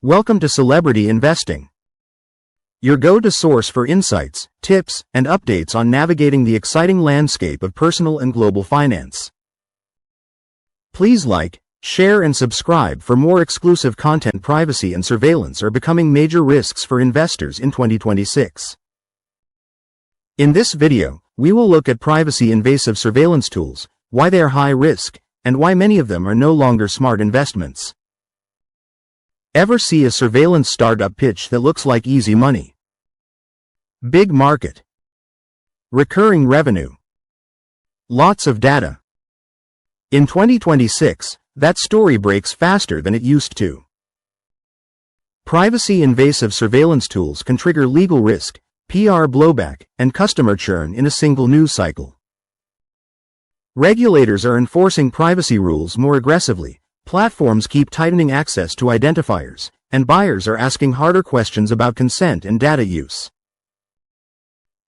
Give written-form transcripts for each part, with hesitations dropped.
Welcome to Celebrity Investing, your go-to source for insights, tips, and updates on navigating the exciting landscape of personal and global finance. Please like, share, and subscribe for more exclusive content. Privacy and surveillance are becoming major risks for investors in 2026. In this video, we will look at privacy-invasive surveillance tools, why they are high risk, and why many of them are no longer smart investments. Ever see a surveillance startup pitch that looks like easy money? Big market. Recurring revenue. Lots of data. In 2026, that story breaks faster than it used to. Privacy-invasive surveillance tools can trigger legal risk, PR blowback, and customer churn in a single news cycle. Regulators are enforcing privacy rules more aggressively. Platforms keep tightening access to identifiers, and buyers are asking harder questions about consent and data use.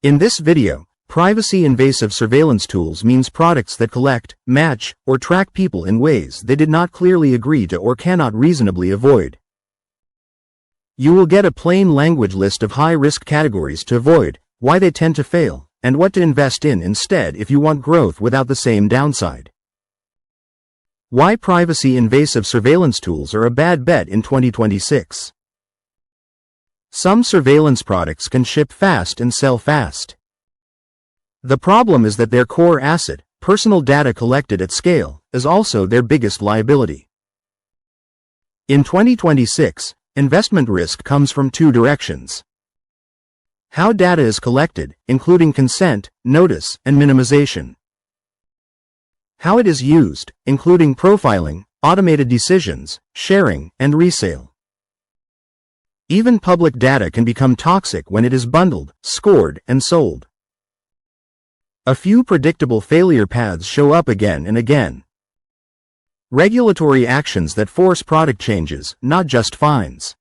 In this video, privacy-invasive surveillance tools means products that collect, match, or track people in ways they did not clearly agree to or cannot reasonably avoid. You will get a plain language list of high-risk categories to avoid, why they tend to fail, and what to invest in instead if you want growth without the same downside. Why privacy-invasive surveillance tools are a bad bet in 2026. Some surveillance products can ship fast and sell fast. The problem is that their core asset, personal data collected at scale, is also their biggest liability. In 2026, investment risk comes from two directions. How data is collected, including consent, notice, and minimization. How it is used, including profiling, automated decisions, sharing, and resale. Even public data can become toxic when it is bundled, scored, and sold. A few predictable failure paths show up again and again. Regulatory actions that force product changes, not just fines.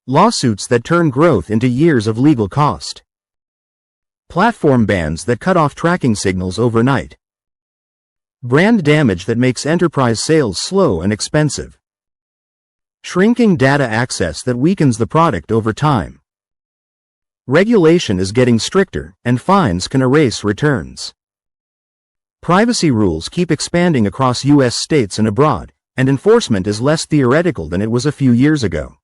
Lawsuits that turn growth into years of legal cost. Platform bans that cut off tracking signals overnight. Brand damage that makes enterprise sales slow and expensive. Shrinking data access that weakens the product over time. Regulation is getting stricter, and fines can erase returns. Privacy rules keep expanding across U.S. states and abroad, and enforcement is less theoretical than it was a few years ago.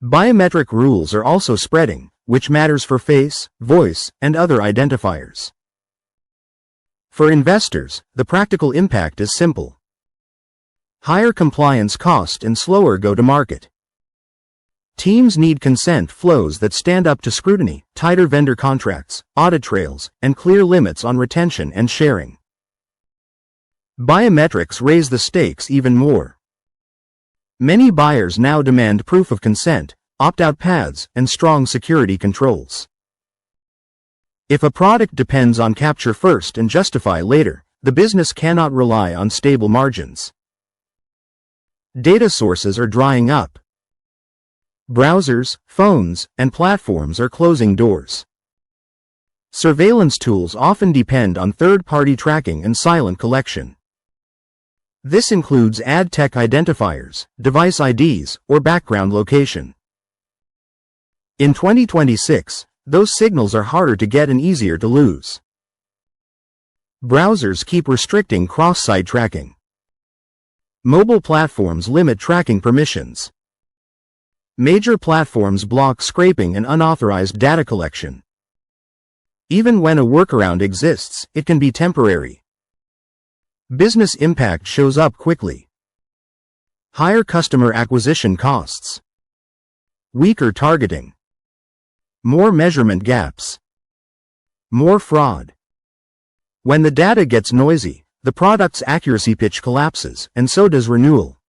Biometric rules are also spreading, which matters for face, voice, and other identifiers. For investors, the practical impact is simple. Higher compliance cost and slower go-to-market. Teams need consent flows that stand up to scrutiny, tighter vendor contracts, audit trails, and clear limits on retention and sharing. Biometrics raise the stakes even more. Many buyers now demand proof of consent, opt-out paths, and strong security controls. If a product depends on capture first and justify later, the business cannot rely on stable margins. Data sources are drying up. Browsers, phones, and platforms are closing doors. Surveillance tools often depend on third-party tracking and silent collection. This includes ad tech identifiers, device IDs, or background location. In 2026, those signals are harder to get and easier to lose. Browsers keep restricting cross-site tracking. Mobile platforms limit tracking permissions. Major platforms block scraping and unauthorized data collection. Even when a workaround exists, it can be temporary. Business impact shows up quickly. Higher customer acquisition costs. Weaker targeting. More measurement gaps. More fraud. When the data gets noisy, the product's accuracy pitch collapses, and so does renewal.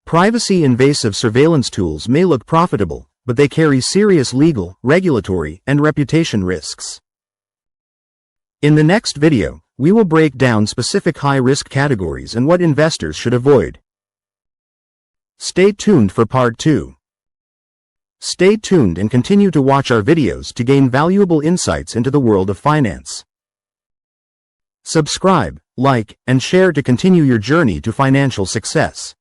Privacy-invasive surveillance tools may look profitable, but they carry serious legal, regulatory, and reputation risks. In the next video, we will break down specific high-risk categories and what investors should avoid. Stay tuned for Part 2. Stay tuned and continue to watch our videos to gain valuable insights into the world of finance. Subscribe, like, and share to continue your journey to financial success.